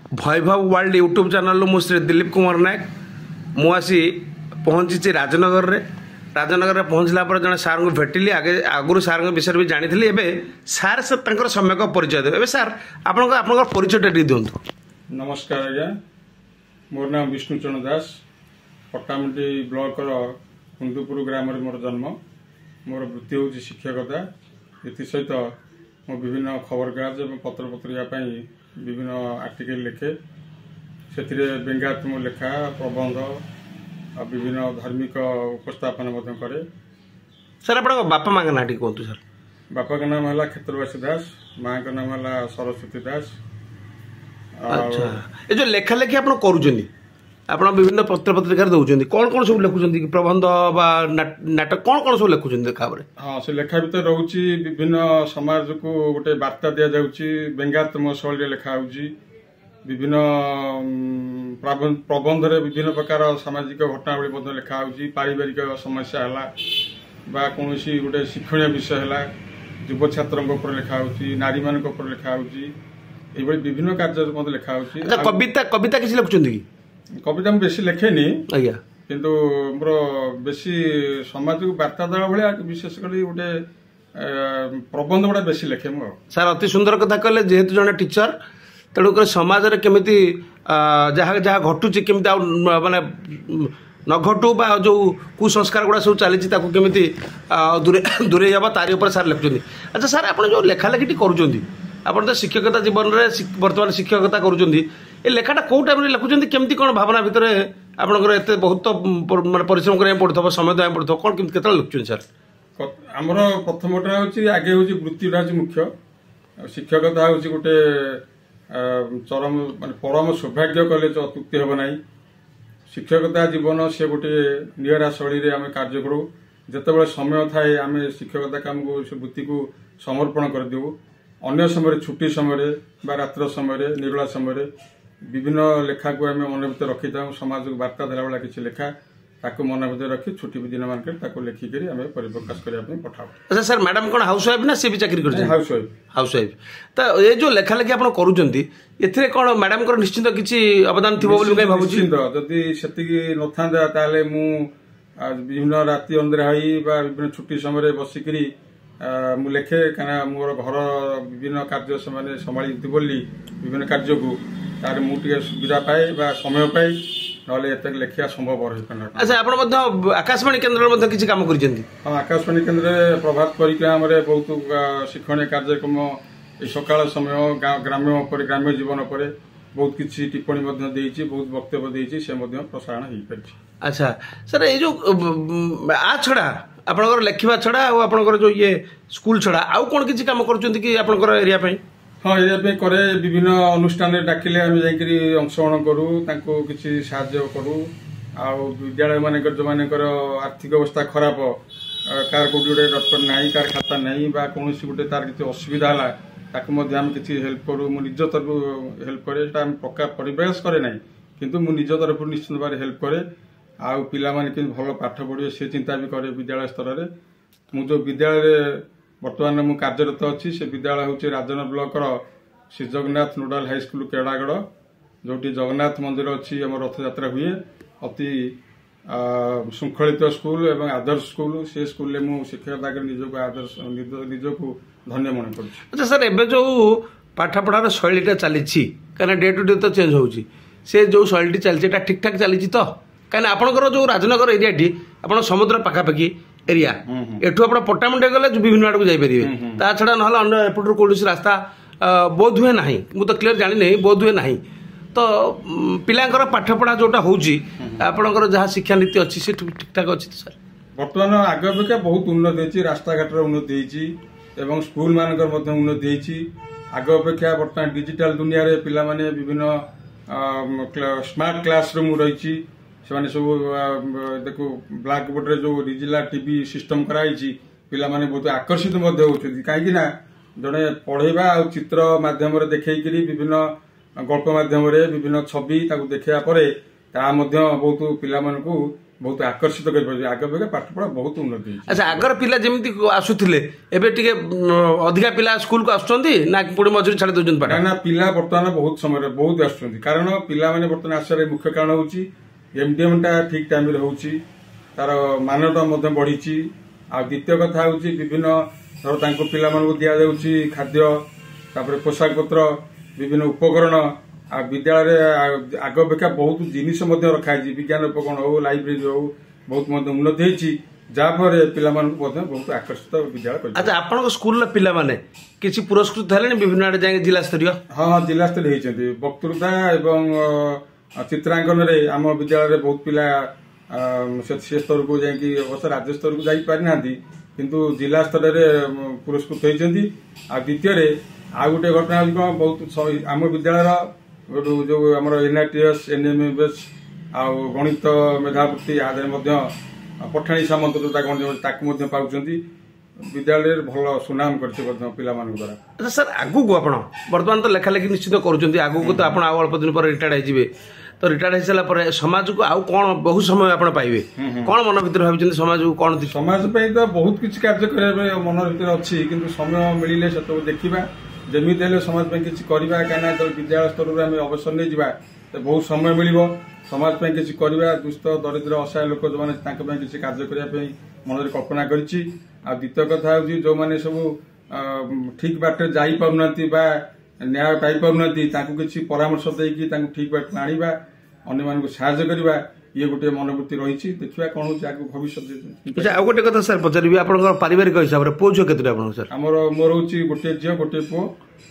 वैभव world YouTube channel मु श्री दिलीप कुमार नायक मुसी पहुँची राजनगर रे राजनगर पहुँचला पर जड़े सार को भेटिली आगे आगुरी सार विषय भी जानी सार से सम्यक परिचय देवे सार आप परिचय दिंतु। नमस्कार आज्ञा मोर नाम विष्णुचरण दास पट्टामुंडी ब्लॉक कुंदुपुर ग्राम मोर जन्म मोर वृत्ति हूँ शिक्षकता सहित मो विभिन्न खबरकागज और पत्र पत्रिका विभिन्न आर्टिकल लिखे से व्यंग्यात्मक लेखा प्रबंध और विभिन्न धार्मिक उपस्थापन करे। सर आप बापा माँ ना कहतु सर। बापा का नाम है क्षेत्रवासी दास, माँ का नाम है सरस्वती दास। अच्छा ये जो लेखा लेखी आप आप विभिन्न पत्र पत्रिकार दौरान कौन कौन सब लिखुं प्रबंध नाटक कौन कौन सब लिखुं लेखा? हाँ से लेखा भर रोचे विभिन्न समाज को गोटे वार्ता दि जाऊँगी व्यंग्यात्मक शैली लिखा विभिन्न प्रबंध विभिन्न प्रकार सामाजिक घटनावली लिखा पारिवारिक समस्या है कौन गोटे शिक्षणीय विषय है युव छात्र लिखा नारी मान लिखा ये विभिन्न कार्य लिखा। कविता कविता किसी लिखुं कि कविता मुझे बेसी लिखेनि आज्ञा किंतु मोर बेसी समाज को वार्ता देवा भाया विशेष कर गोटे प्रबंध गुड़ा बेसी लिखे मु। सर अति सुंदर कथा कहले जेहेतु जने टीचर तेणुक समाज रे केमिति जहाँ जहाँ घटुची केमिति माने न घटू बा जो कुसंस्कार गुड़ा सब चली केमिति दूरे जावा तारी ऊपर सार लिखुं। अच्छा सर आप जो लेखा लेखी करुँच आप तो शिक्षकता जीवन में बर्तमान शिक्षकता करुँच ये लेखाटा कौ टाइम लिखुं केमती कौन भावना भितर आपंकर एत बहुत माने परिश्रम करा पड़ता समय देवा पड़ता कौन केत लिखुं सर? आमर प्रथमटा हूँ आगे हूँ वृत्तिटा हूँ मुख्य शिक्षकता हूँ गोटे चरम मान परम सौभाग्य कले अत्युक्ति हम ना। शिक्षकता जीवन से गोटे निरा शैली आम कार्य करूँ जिते समय थाए आम शिक्षकता काम को वृत्ति को समर्पण कर देऊ अन्य समय छुट्टी समय रात्र समय निरोला समय विभिन्न लेखा को आम मन भर रखी था समाज को वार्ता देला वाला किसी लेखा ताको मन भर रखी छुट्टी दिन मान लिखिक आम परिप्रकाश करने पठाऊ। अच्छा सर मैडम कौन हाउस वाइफ ना सी भी चाकरी कर? हाउस वाइफ तो ये जो लेखा लेखी आप करुँच कौन मैडम को निश्चिंत किसी अवदान थी जदि से न था विभिन्न राति अंधेरा विभिन्न छुट्टी समय बसिकी मु लेखे कहीं मोर घर विभिन्न कार्य से संभाली बोली विभिन्न कार्य को तार मुझे सुविधा पाए समय पाए ना लेखा संभव रही। अच्छा आप आकाशवाणी केन्द्र किसी काम कर? हाँ आकाशवाणी केन्द्र प्रभात परिक्रमा बहुत शिक्षणीय कार्यक्रम सकाल समय ग्राम्य ग्राम्य जीवन पर बहुत किसी टिप्पणी बहुत वक्तव्य देती से प्रसारण हो पार। अच्छा सर ये जो आ छड़ा आपनकर लेखिबा छड़ा और आपनकर जो ये स्कूल छड़ा आउ कौन किसी काम करचंती कि आपनकर एरिया पे? हाँ एरिया पे करे विभिन्न अनुष्ठान डाकिले आम जाकरी अंशग्रहण करूँ किसी साहाय्य करूँ आ विद्यालय मानकर जो मानकर आर्थिक अवस्था खराब कार कोटी गोटे डॉक्टर ना कार खाता नहीं कौन गोटे तार किसी असुविधा है आम किसी हेल्प करूँ मु निज तरफ हेल्प करे प्रकार परिवेश करे ना किंतु मु निज तरफ निश्चित भाव हेल्प करे आउ पिला माने कि भल पाठ पढ़े से चिंता भी करे विद्यालय स्तर में। मु जो विद्यालय बर्तमान मु कार्यरत अच्छी से विद्यालय हूँ राजनगर ब्लॉक श्री जगन्नाथ नोडाल हाईस्कूल केड़ागढ़ जो जगन्नाथ मंदिर अच्छी आम रथ यात्रा हुए अति श्रृंखलित स्कूल एवं आदर्श स्कूल से स्कूल में शिक्षकता निजक आदर्श निजक धन्य मन कर। अच्छा सर एबे जो पाठ पढ़ार शैलीटा चली कहीं डे टू डे तो चेंज हो जो शैली चलती ठीक ठाक चली तो कहीं आपंकर जो राजनगर एरियाटी आप समुद्र पाखापाखि एरिया एठू आप पट्टामुंडे गले विभिन्न आड़ को जापर ता छड़ा ना अन्य एपटर कौन रास्ता बोध हुए ना मुझे तो क्लीयर जानी बोध हुए ना तो पिलांकर पाठ पढ़ा जोटा होपणकर जहाँ शिक्षा नीति अच्छी से ठीक ठाक अच्छी तो सर बर्तमान आगे अपेक्षा बहुत उन्नति होती रास्ता घाटर उन्नति होती स्कूल मानकर उन्नति होती आग अपेक्षा बर्तमान डिजिटल दुनिया रे पिला माने विभिन्न स्मार्ट क्लासरूम रही सब देखो ब्लैक बोर्ड रे जो डिजिटल टीवी सिस्टम कराई पिला माने बहुत आकर्षित होती कहीं जड़े पढ़ेबा और चित्र माध्यम देखी विभिन्न गल्प माध्यम विभिन्न छवि देखा बहुत पिला ବହୁତ ଆକର୍ଷିତ କରିପାରୁଛି। ଆଗ ଅପେକ୍ଷା ପାଠପଢ଼ା ବହୁତ ଉନ୍ନତି ହେଇଛି। ଆଚ୍ଛା, ଆଗର ପିଲା ଯେମିତି ଆସୁଥିଲେ ଏବେ ଟିକେ ଅଧିକା ପିଲା ସ୍କୁଲକୁ ଆସୁଛନ୍ତି ନା ପୁଣି ମଝିରେ ଛାଡ଼ି ଦେଉଛନ୍ତି ପାଠ? କାହିଁକିନା ପିଲା ବର୍ତ୍ତମାନ ବହୁତ ସମୟରେ ବହୁତ ଆସୁଛନ୍ତି, କାରଣ ପିଲାମାନେ ବର୍ତ୍ତମାନ ଆସିବାର ମୁଖ୍ୟ କାରଣ ହେଉଛି MDM ଟା ଠିକ୍ ଟାଇମରେ ହେଉଛି, ତାର ମାନଟା ମଧ୍ୟ ବଢିଛି। ଆଉ ଦ୍ୱିତୀୟ କଥା ହେଉଛି ବିଭିନ୍ନ ତାଙ୍କୁ ପିଲାମାନଙ୍କୁ ଦିଆଯାଉଛି ଖାଦ୍ୟ, ତାପରେ ପୋଷାକ ପତ୍ର, ବିଭିନ୍ନ ଉପକରଣ। ଆଉ ବିଦ୍ୟାଳୟରେ ଆଗ ଅପେକ୍ଷା ବହୁତ ଜିନିଷ ମଧ୍ୟ ରଖାଯାଇଛି, ବିଜ୍ଞାନ ଉପକରଣ ହଉ, ଲାଇବ୍ରେରୀ ହଉ, ବହୁତ ମଧ୍ୟ ଉନ୍ନତି ହେଇଛି, ଯାହାଫଳରେ ପିଲାମାନଙ୍କୁ ମଧ୍ୟ ବହୁତ ଆକର୍ଷିତ ବିଦ୍ୟାଳୟ କରିଛି। ଆଚ୍ଛା, ଆପଣଙ୍କ ସ୍କୁଲର ପିଲାମାନେ କିଛି ପୁରସ୍କୃତ ହେଲେଣି ବିଭିନ୍ନ ଆଡେ ଯାଇକି ଜିଲ୍ଲାସ୍ତରୀୟ? ହଁ, ଜିଲ୍ଲାସ୍ତରୀୟ ହେଇଛନ୍ତି। ବକ୍ତୃତା ଏବଂ ଚିତ୍ରାଙ୍କନରେ ଆମ ବିଦ୍ୟାଳୟରେ ବହୁତ ପିଲା ସେ ସ୍ତରକୁ ଯାଇକି ଅବଶ୍ୟ ରାଜ୍ୟ ସ୍ତରକୁ ଯାଇପାରିନାହାନ୍ତି, କିନ୍ତୁ ଜିଲ୍ଲା ସ୍ତରରେ ପୁରସ୍କୃତ ହେଇଛନ୍ତି। ଆଉ ଦ୍ୱିତୀୟରେ ଆଉ ଗୋଟେ ଘଟଣା ହେଉଛି କ'ଣ, ବହୁତ ଆମ ବିଦ୍ୟାଳୟର ଯୋଉ ଆମର NITS, NMBS ଆଉ ଗଣିତ ମେଧାବୃତ୍ତି ଆଦେହରେ ମଧ୍ୟ ପଠାଣି ସାମନ୍ତ ଯୋଉଟା ତାକୁ ମଧ୍ୟ ପାଉଛନ୍ତି। ବିଦ୍ୟାଳୟରେ ଭଲ ସୁନାମ କରିছে ମଧ୍ୟ ପିଲାମାନଙ୍କ ଦ୍ୱାରା। ଆଚ୍ଛା ସାର୍, ଆଗକୁ ଆପଣ ବର୍ତ୍ତମାନ ତ ଲେଖାଲେଖି ନିଶ୍ଚିତ କରୁଛନ୍ତି, ଆଗକୁ ତ ଆପଣ ଆଉ ଅଳ୍ପ ଦିନ ପରେ ରିଟାୟାର୍ଡ ହେଇଯିବେ, ତ ରିଟାୟାର୍ଡ ହେଇସାରିଲା ପରେ ସମାଜକୁ ଆଉ କ'ଣ ବହୁ ସମୟ ଆପଣ ପାଇବେ, କ'ଣ ମନ ଭିତରେ ଭାବିଛନ୍ତି ସମାଜକୁ କ'ଣ? ସମାଜ ପାଇଁ ତ ବହୁତ କିଛି କାର୍ଯ୍ୟ କରିବା ପାଇଁ ମନ ଭିତରେ ଅଛି, କିନ୍ତୁ ସମୟ ମିଳିଲେ ସେସବୁ ଦେଖିବା, ଯେମିତି ହେଲେ ସମାଜ ପାଇଁ କିଛି କରିବା। କାହିଁକିନା ଯେତେବେଳେ ବିଦ୍ୟାଳୟ ସ୍ତରରୁ ଆମେ ଅବସର ନେଇଯିବା ବହୁତ ସମୟ ମିଳିବ ସମାଜ ପାଇଁ କିଛି କରିବା। ଦୁସ୍ଥ ଦରିଦ୍ର ଅସହାୟ ଲୋକ ଯୋଉମାନେ ତାଙ୍କ ପାଇଁ କିଛି କାର୍ଯ୍ୟ କରିବା ପାଇଁ ମନରେ କଳ୍ପନା କରିଛି। ଆଉ ଦ୍ୱିତୀୟ କଥା ହେଉଛି ଯୋଉମାନେ ସବୁ ଠିକ ବାଟରେ ଯାଇପାରୁନାହାନ୍ତି ବା ନ୍ୟାୟ ପାଇପାରୁନାହାନ୍ତି, ତାଙ୍କୁ କିଛି ପରାମର୍ଶ ଦେଇକି ତାଙ୍କୁ ଠିକ ବାଟକୁ ଆଣିବା, ଅନ୍ୟମାନଙ୍କୁ ସାହାଯ୍ୟ କରିବା, ଇଏ ଗୋଟେ ମନୋବୃତ୍ତି ରହିଛି। ଦେଖିବା କ'ଣ ହେଉଛି ଆଗକୁ ଭବିଷ୍ୟତ। ଆଉ ଗୋଟେ କଥା ସାର୍ ପଚାରିବି, ଆପଣଙ୍କର ପାରିବାରିକ ହିସାବରେ ପୁଅ ଝିଅ କେତେଟା ଆପଣଙ୍କ ସାର୍? ମୋର ହେଉଛି ଗୋଟିଏ ଝିଅ ଗୋଟିଏ ପୁଅ।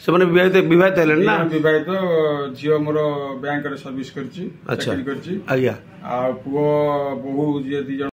ସେମାନେ ବିବାହିତ ହେଲେଣି ନା? ବିବାହିତ। ଝିଅ ମୋର ବ୍ୟାଙ୍କରେ ସର୍ଭିସ କରିଛି, ଚାକିରି କରିଛି। ଆଜ୍ଞା। ଆଉ ପୁଅ ବୋହୂ ଯିଏ 2 ଜଣ